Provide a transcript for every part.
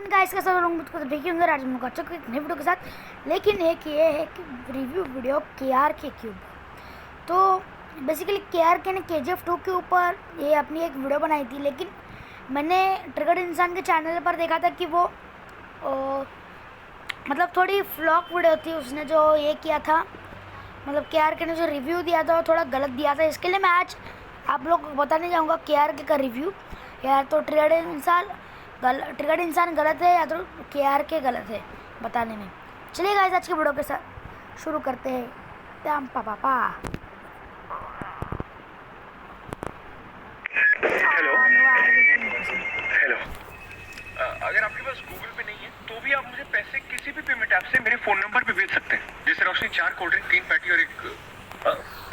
Guys का सब लोग मुझको तो देखिए होंगे आज मैं अच्छा एक नई वीडियो के साथ। लेकिन एक ये है कि रिव्यू वीडियो केआर के ऊपर। तो बेसिकली केआर के ने केजीएफ 2 के ऊपर ये अपनी एक वीडियो बनाई थी, लेकिन मैंने ट्रिगर्ड इंसान के चैनल पर देखा था कि वो मतलब थोड़ी फ्लॉक वीडियो थी। उसने जो ये किया था, मतलब केआर के ने जो रिव्यू दिया था वो थोड़ा गलत दिया था। इसके लिए मैं आज आप लोग को बताने जाऊँगा केआर के का रिव्यू। या तो ट्रिगर्ड इंसान गलत है या तो केआर के गलत है बताने में। चलिए गाइस आज के वीडियो के साथ शुरू करते हैं। टाम पापा हेलो हेलो अगर आपके पास गूगल पे नहीं है तो भी आप मुझे पैसे किसी भी पेमेंट ऐप से मेरे फोन नंबर पे भेज सकते हैं। जैसे रोशनी 4 कोल्ड ड्रिंक 3 पैटी और एक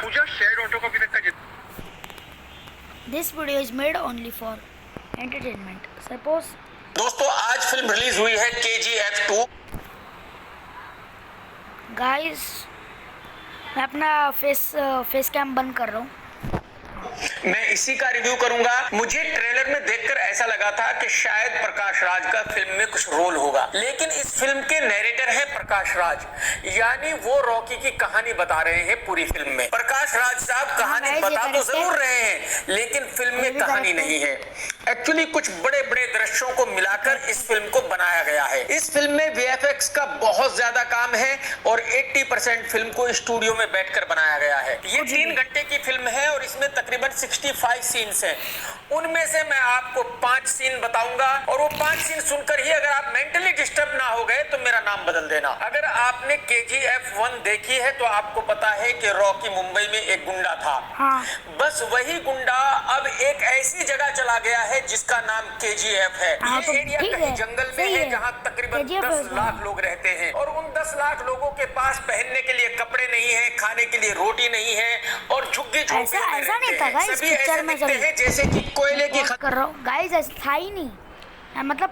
पूजा शेयर्ड ऑटो का भी तक का। This video is made only for entertainment. Suppose दोस्तों आज फिल्म रिलीज हुई है KGF 2। गाइस मैं अपना फेस कैम बंद कर रहा हूँ। मैं इसी का रिव्यू करूंगा। मुझे ट्रेलर में देखकर ऐसा लगा था कि शायद प्रकाश राज का फिल्म में कुछ रोल होगा, लेकिन इस फिल्म के नैरेटर है प्रकाश राज, यानी वो रॉकी की कहानी बता रहे हैं पूरी फिल्म में। प्रकाश राज साहब कहानी बता तो जरूर रहे हैं, लेकिन फिल्म में कहानी नहीं है। एक्चुअली कुछ बड़े बड़े दृश्यों को मिलाकर इस फिल्म को बनाया गया है। इस फिल्म में VFX का बहुत ज्यादा काम है और 80% फिल्म को स्टूडियो में बैठकर बनाया गया है। ये 3 घंटे की फिल्म है और इसमें तकरीबन 65 सीन्स हैं। उनमें से मैं आपको 5 सीन बताऊंगा और वो 5 सीन सुनकर ही अगर आप मेंटली डिस्टर्ब ना हो गए तो मेरा नाम बदल देना। अगर आपने KGF 1 देखी है तो आपको पता है कि रॉकी मुंबई में एक गुंडा था। हाँ। बस वही गुंडा अब एक ऐसी जगह चला गया है जिसका नाम KGF है। हाँ, ये तो एरिया ठीक कहीं है, जंगल में सही है है। जहाँ तकरीबन KGF 10 लाख लोग रहते हैं और उन 10 लाख लोगों के पास पहनने के लिए कपड़े नहीं है, खाने के लिए रोटी नहीं है और झुग्गी झोंपड़ी में ऐसा नहीं रहते था हैं। गाइस सभी पिक्चर ऐसे में दिखते हैं जैसे कि कोयले की कर रहा हूँ। गाइस ऐसा था ही नहीं, मतलब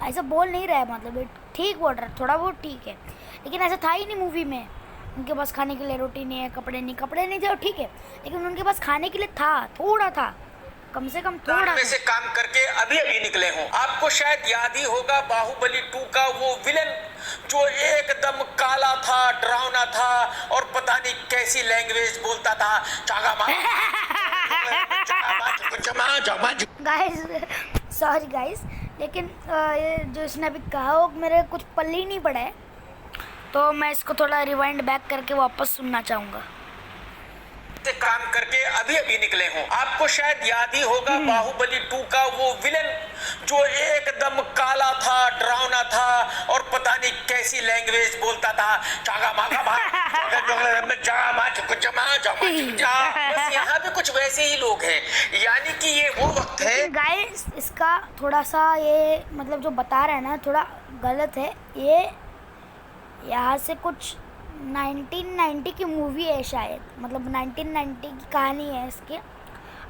ऐसा बोल नहीं रहा है, मतलब ठीक बोल रहा है, थोड़ा बहुत ठीक है, लेकिन ऐसा था ही नहीं मूवी में। उनके पास खाने के लिए रोटी नहीं है, कपड़े नहीं थे और ठीक है, लेकिन उनके पास खाने के लिए था, थोड़ा था, कम से कम थोड़ा में से काम करके अभी निकले हों। आपको शायद याद ही होगा बाहुबली 2 का वो विलन जो एकदम काला था, डरावना था और पता नहीं कैसी लैंग्वेज बोलता था। गाइस सॉरी गाइस, लेकिन ये जो इसने अभी कहा वो मेरे कुछ पल्ले ही नहीं पड़ा है, तो मैं इसको थोड़ा रिवाइंड बैक करके वापस सुनना चाहूँगा। से काम करके अभी निकले हों। आपको शायद याद ही होगा बाहुबली 2 का वो विलन जो एकदम काला था, डरावना था और पता नहीं कैसी लैंग्वेज बोलता था। बस यहाँ पे कुछ वैसे ही लोग हैं, यानी कि ये वो वक्त है। गाइस इसका थोड़ा सा ये मतलब जो बता रहा है ना थोड़ा गलत है। ये यहाँ से कुछ 1990 की मूवी है शायद, मतलब 1990 की कहानी है इसके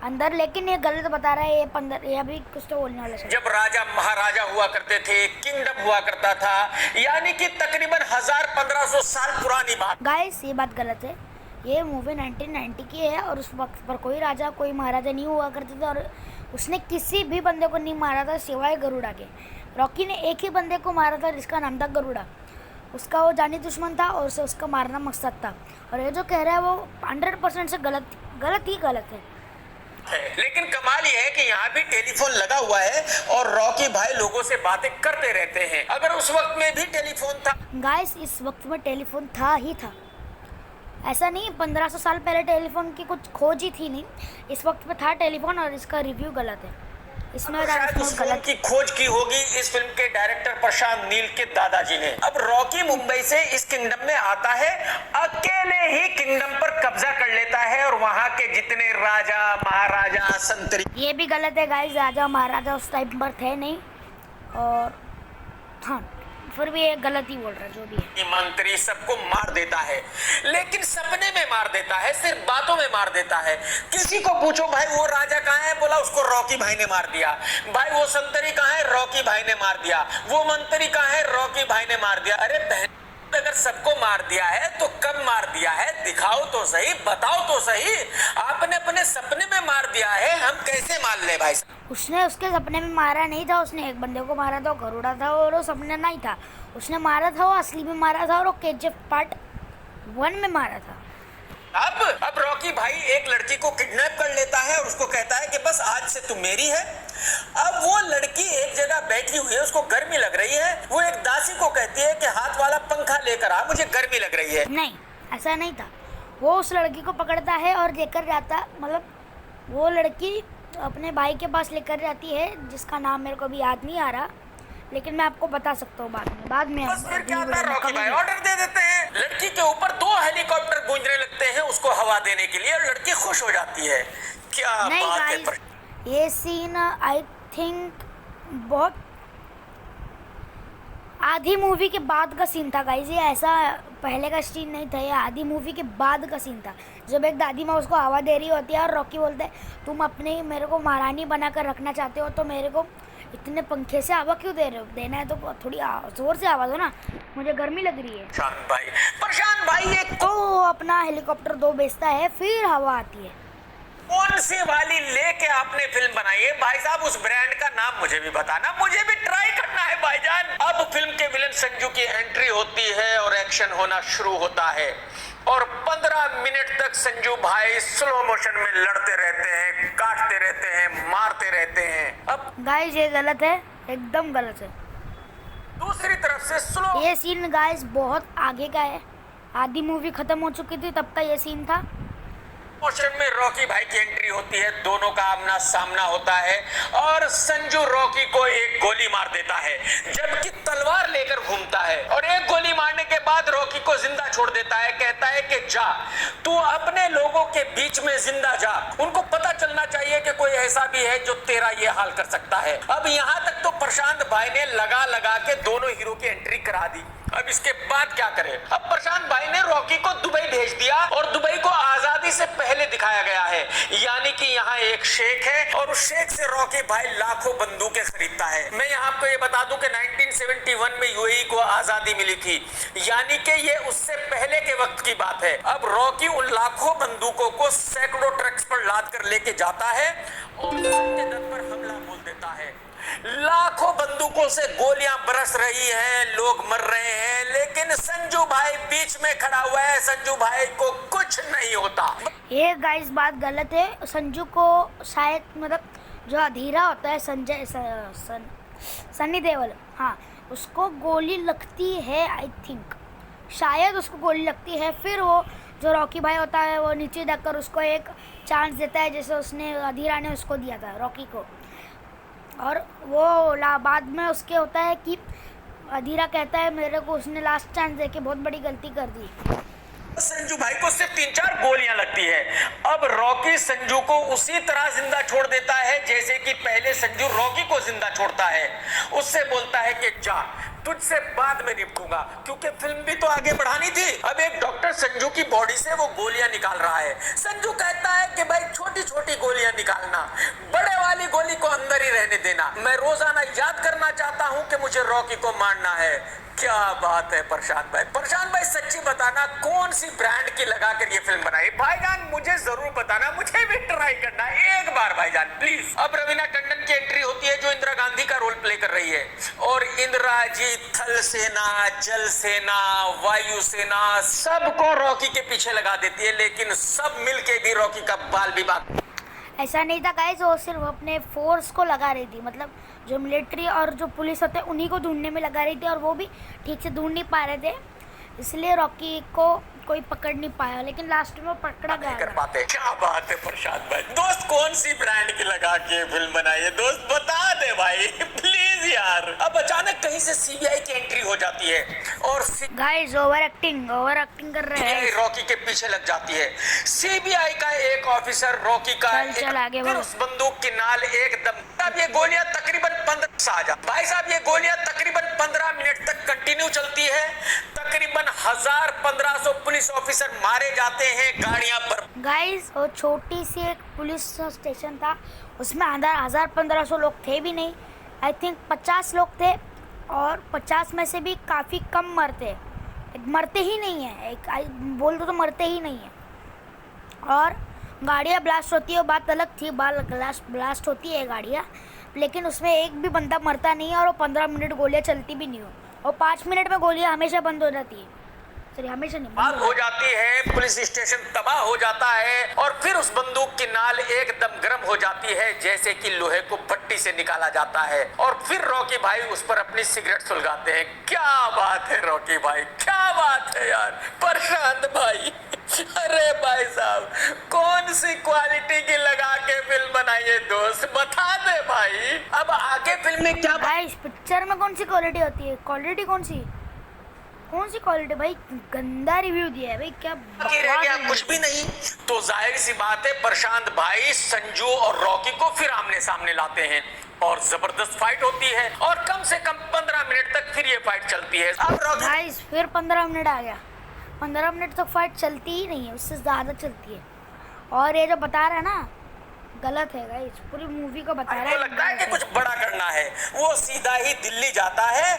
अंदर, लेकिन ये गलत बता रहा है। ये 15 ये अभी कुछ तो बोलने वाला है। जब राजा महाराजा हुआ करते थे, किंगडम हुआ करता था, यानी कि तकरीबन 1000-1500 साल पुरानी बात। गाइस ये बात गलत है। ये मूवी 1990 की है और उस वक्त पर कोई राजा कोई महाराजा नहीं हुआ करते थे और उसने किसी भी बंदे को नहीं मारा था सिवाय गरुड़ा के। रॉकी ने एक ही बंदे को मारा था जिसका नाम था गरुड़ा। उसका वो जानी दुश्मन था और उसे उसका मारना मकसद था। और ये जो कह रहा है वो 100% से गलत है। लेकिन कमाल ये है कि यहाँ भी टेलीफोन लगा हुआ है और रॉकी भाई लोगों से बातें करते रहते हैं। अगर उस वक्त में भी टेलीफोन था। गाइस इस वक्त में टेलीफोन था ही था, ऐसा नहीं 1500 साल पहले टेलीफोन की कुछ खोज ही थी नहीं। इस वक्त में था टेलीफोन और इसका रिव्यू गलत है। इसमें शायद उस फोन की खोज की होगी इस फिल्म के डायरेक्टर प्रशांत नील के दादाजी ने। अब रॉकी मुंबई से इस किंगडम में आता है, अकेले ही किंगडम पर कब्जा कर लेता है और वहां के जितने राजा महाराजा संतरी, ये भी गलत है गाइस। राजा महाराजा उस टाइम पर थे नहीं और हाँ फिर भी ये गलत ही बोल रहा है जो भी है। मंत्री सबको मार देता है, लेकिन सपने में मार देता है, सिर्फ बातों में मार देता है। किसी को पूछो भाई वो राजा कहाँ है, बोला उसको रॉकी भाई ने मार दिया। भाई वो संतरी कहाँ है, रॉकी भाई ने मार दिया। वो मंत्री कहाँ है, रॉकी भाई ने मार दिया। अरे बहन अगर सबको मार दिया है तो कब मार दिया है, दिखाओ तो सही, बताओ तो सही। आपने अपने सपने में मार दिया है, हम कैसे मान ले भाई। उसने उसके सपने में मारा नहीं था, उसने एक बंदे को मारा था, वो गरुड़ा था और वो सपने नहीं था, उसने मारा था, वो असली में मारा था और वो KGF पार्ट 1 में मारा था। अब रॉकी भाई एक लड़की को किडनैप कर लेता है और उसको कहता है कि बस आज से तू मेरी है। अब वो लड़की एक जगह बैठी हुई है, उसको गर्मी लग रही है, वो एक दासी को कहती है कि हाथ वाला पंखा लेकर आ, मुझे गर्मी लग रही है। नहीं, ऐसा नहीं था। वो उस लड़की को पकड़ता है और लेकर जाता, मतलब वो लड़की अपने भाई के पास लेकर जाती है, जिसका नाम मेरे को भी याद नहीं आ रहा, लेकिन मैं आपको बता सकता हूँ बाद में बस फिर क्या था, रॉकी भाई ऑर्डर दे देते हैं, लड़की के ऊपर 2 हेलीकॉप्टर गूंजने लगते हैं उसको हवा देने के लिए और लड़की खुश हो जाती है। क्या बात है। नहीं, ये सीन आई थिंक बहुत आधी मूवी के बाद का सीन था गाइस। ये ऐसा पहले का सीन नहीं था, ये आधी मूवी के बाद का सीन था, जब एक दादी माँ उसको हवा दे रही होती है और रॉकी बोलता है तुम अपने मेरे को महारानी बनाकर रखना चाहते हो तो मेरे को इतने पंखे से हवा क्यों दे रहे हो, देना है तो थोड़ी जोर से हवा दो ना, मुझे गर्मी लग रही है। प्रशांत भाई एक तो वो अपना हेलीकॉप्टर 2 भेजता है, फिर हवा आती है। कौन सी वाली लेके आपने फिल्म बनाई है भाई साहब, उस ब्रांड का नाम मुझे भी बताना, मुझे भी ट्राई करना है भाईजान। अब फिल्म के विलन संजू की एंट्री होती है और एक्शन होना शुरू होता है और 15 मिनट तक संजू भाई स्लो मोशन में लड़ते रहते हैं, काटते रहते हैं, मारते रहते हैं। अब गाइस ये गलत है, एकदम गलत है। दूसरी तरफ से स्लो ये सीन गाइस बहुत आगे का है, आधी मूवी खत्म हो चुकी थी तब का ये सीन था। मोशन में रॉकी भाई की एंट्री होती है, दोनों का आमना सामना होता है और संजू रॉकी को एक गोली मार देता है, जबकि तलवार लेकर घूमता है और एक गोली मारने के बाद रॉकी को जिंदा छोड़ देता है, कहता है कि जा तू अपने लोगों के बीच में जिंदा जा, उनको पता चलना चाहिए कि कोई ऐसा भी है जो तेरा ये हाल कर सकता है। अब यहाँ तक तो प्रशांत भाई ने लगा लगा के दोनों हीरो की एंट्री करा दी, अब इसके बाद क्या करें। अब प्रशांत भाई ने रॉकी को दुबई भेज दिया और दुबई को आजादी से पहले दिखाया गया है, यानी कि यहाँ एक शेख है और उस शेख से रॉकी भाई लाखों बंदूकें खरीदता है। मैं यहाँ आपको ये बता दूं कि 1971 में यूएई को आजादी मिली थी, यानी कि ये उससे पहले के वक्त की बात है। अब रॉकी उन लाखों बंदूकों को सैकड़ों ट्रक्स पर लाद कर लेके जाता है और सत्यदत्त पर हमला बोल देता है। लाखों बंदूकों से गोलियां बरस रही हैं, लोग मर रहे हैं, लेकिन संजू भाई बीच में खड़ा हुआ है, संजू भाई को कुछ नहीं होता। ये गाइस बात गलत है, संजू को शायद मतलब जो अधीरा होता है सनी देओल, हाँ उसको गोली लगती है, आई थिंक शायद उसको गोली लगती है, फिर वो जो रॉकी भाई होता है वो नीचे देखकर उसको एक चांस देता है, जैसे उसने अधीरा ने उसको दिया था रॉकी को। और वो बाद में उसके होता है कि अधीरा कहता है मेरे को उसने लास्ट चांस देके बहुत बड़ी गलती कर दी। संजू भाई को सिर्फ 3-4 गोलियां लगती है। अब रॉकी संजू को उसी तरह जिंदा छोड़ देता है जैसे कि पहले संजू रॉकी को जिंदा छोड़ता है, उससे बोलता है कि जा तुझसे बाद में निपटूंगा, क्योंकि फिल्म भी तो आगे बढ़ानी थी। अब एक डॉक्टर संजू की बॉडी से वो गोलियां निकाल रहा है, संजू कहता है कि भाई छोटी छोटी गोलियां निकालना, बड़े वाली गोली को अंदर ही रहने देना, मैं रोजाना याद करना चाहता हूं कि मुझे रॉकी को मारना है। क्या बात है प्रशांत भाई सच्ची बताना कौन सी ब्रांड की लगाकर ये फिल्म बनाई भाईजान, मुझे जरूर बताना, मुझे भी ट्राई करना है एक बार भाईजान प्लीज। अब रवीना टंडन की एंट्री होती है जो इंदिरा गांधी का रोल प्ले कर रही है और इंदिरा जी थल सेना, जल सेना, वायु सेना सबको रॉकी के पीछे लगा देती है, लेकिन सब मिलके भी रॉकी का बाल विभाग ऐसा नहीं था गाइस, वो सिर्फ अपने फोर्स को लगा रही थी, मतलब जो मिलिट्री और जो पुलिस होते हैं उन्हीं को ढूंढने में लगा रही थी और वो भी ठीक से ढूंढ नहीं पा रहे थे, इसलिए रॉकी को कोई पकड़ नहीं पाया, लेकिन लास्ट में पकड़ा गया। कर पाते। क्या बात है प्रशांत भाई, दोस्त कौन सी ब्रांड की लगा के फिल्म बनाई है दोस्त बता दे भाई प्लीज यार। अब अचानक कहीं से सीबीआई की एंट्री हो जाती है और गाइस ओवर एक्टिंग कर रहे हैं, रॉकी के पीछे लग जाती है। सीबीआई का एक ऑफिसर रॉकी का चल आगे फिर उस बंदूक की नाल एकदम, तब ये गोलियां तकरीबन 15 भाई साहब ये गोलियां तकरीबन 15 मिनट तक कंटिन्यू चलती है, तकरीबन 1000-1500 पुलिस ऑफिसर मारे जाते हैं गाड़ियां पर। गाइस वो छोटी सी एक पुलिस स्टेशन था, उसमें 1000-1500 लोग थे भी नहीं, आई थिंक 50 लोग थे और 50 में से भी काफ़ी कम मरते ही नहीं है, एक बोल दो तो मरते ही नहीं है। और गाड़ियाँ ब्लास्ट होती है वो बात अलग थी, ब्लास्ट होती है गाड़ियाँ, लेकिन उसमें एक भी बंदा मरता नहीं है और वो 15 मिनट गोलियाँ चलती भी नहीं हो, और 5 मिनट में गोलियाँ हमेशा बंद हो जाती है। सॉरी, हमेशा नहीं, बात हो जाती है, पुलिस स्टेशन तबाह हो जाता है और फिर उस बंदूक की नाल एकदम गर्म हो जाती है जैसे कि लोहे को भट्टी से निकाला जाता है, और फिर रॉकी भाई उस पर अपनी सिगरेट सुलगाते हैं। क्या बात है रॉकी भाई, क्या बात है यार प्रशांत भाई। अरे भाई साहब, कौन सी क्वालिटी की लगा के फिल्म बनाई है दोस्त, बता दे भाई। अब आगे फिल्म में क्या भाई पिक्चर में कौन सी क्वालिटी होती है, क्वालिटी कौन सी क्वालिटी भाई, गंदा रिव्यू दिया है भाई, क्या बाकी रह गया, कुछ भी नहीं। तो जाहिर सी बात है प्रशांत भाई संजू और रॉकी को फिर आमने सामने लाते हैं और जबरदस्त फाइट होती है और कम से कम 15 मिनट तक फिर ये फाइट चलती है। अब रॉकी भाई फिर 15 मिनट आ गया, 15 मिनट तक फाइट चलती ही नहीं है, उससे ज़्यादा चलती है। और ये जो बता रहा है ना गलत है गाइस, पूरी मूवी को बता रहा है, लगता है कि कुछ बड़ा करना है, वो सीधा ही दिल्ली जाता है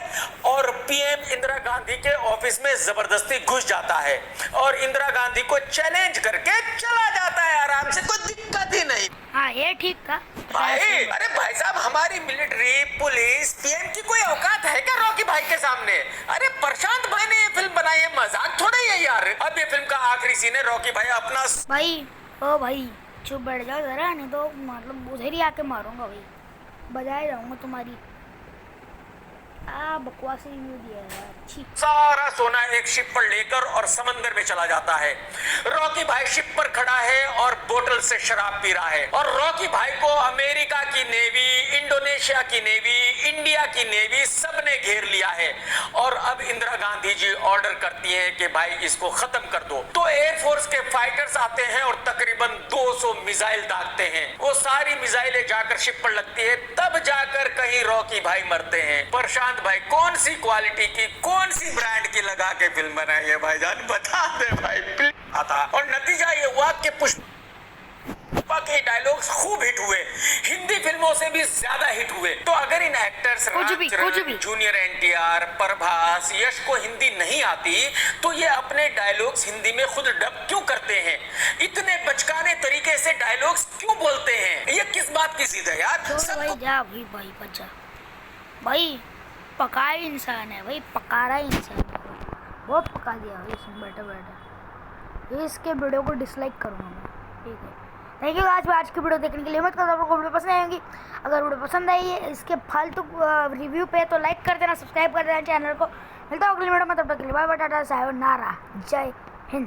और पीएम इंदिरा गांधी के ऑफिस में जबरदस्ती घुस जाता है और इंदिरा गांधी को चैलेंज करके चला जाता है आराम से, कोई दिक्कत ही नहीं। हाँ ये ठीक था भाई, अरे भाई साहब, हमारी मिलिट्री पुलिस पीएम की कोई औकात है क्या रॉकी भाई के सामने? अरे प्रशांत भाई ने ये फिल्म बनाई है, मजाक थोड़ा ही है यार। अब ये फिल्म का आखिरी सीन है, रॉकी भाई अपना भाई, ओ भाई चुप बैठ जाओ जरा, नहीं तो मतलब उधर ही आके मारूंगा भाई, बजाए जाऊंगा तुम्हारी। बकवास रिव्यू दिया है यार, अच्छी। सारा सोना एक शिप पर लेकर और समंदर में चला जाता है। रॉकी भाई शिप पर खड़ा है और बोतल से शराब पी रहा है और रॉकी भाई को अमेरिका की नेवी, इंडोनेशिया की नेवी, इंडिया की नेवी सबने घेर लिया है और अब इंदिरा गांधी जी ऑर्डर करती हैं कि भाई इसको खत्म कर दो। तो एयरफोर्स के फाइटर्स आते हैं और तकरीबन 200 मिसाइल दागते हैं। वो सारी मिसाइलें जाकर शिप पर लगती है, तब जाकर कहीं रॉकी भाई मरते हैं। प्रशांत भाई कौन सी क्वालिटी की, कौन सी ब्रांड की लगा के फिल्म बनाई है भाईजान, बता दे भाई। आता और नतीजा ये हुआ कि पुष्पा के डायलॉग्स खूब हिट हुए, हिंदी फिल्मों से भी ज्यादा हिट हुए। तो अगर इन एक्टर्स जूनियर एनटीआर, प्रभास, यश को हिंदी नहीं आती तो ये अपने डायलॉग्स हिंदी में खुद डब क्यों करते हैं? इतने बचकाने तरीके से डायलॉग्स क्यों बोलते हैं? ये किस बात की जिद है यार? भाई जा भाई बच्चा, भाई पका ही इंसान है भाई, पका रहा इंसान, बहुत पका दिया भाई इसमें बैठे बैठे। इसके वीडियो को डिसलाइक करूँगा मैं, ठीक है। थैंक यू आज की वीडियो देखने के लिए। मत करो आपको वीडियो पसंद आएगी, अगर वीडियो पसंद आई है इसके फालतू रिव्यू पे तो लाइक कर देना, सब्सक्राइब कर देना चैनल को। मिलता हूँ अगली वीडियो में, तब तक के लिए बाय बाय, टाटा, सायोनारा, जय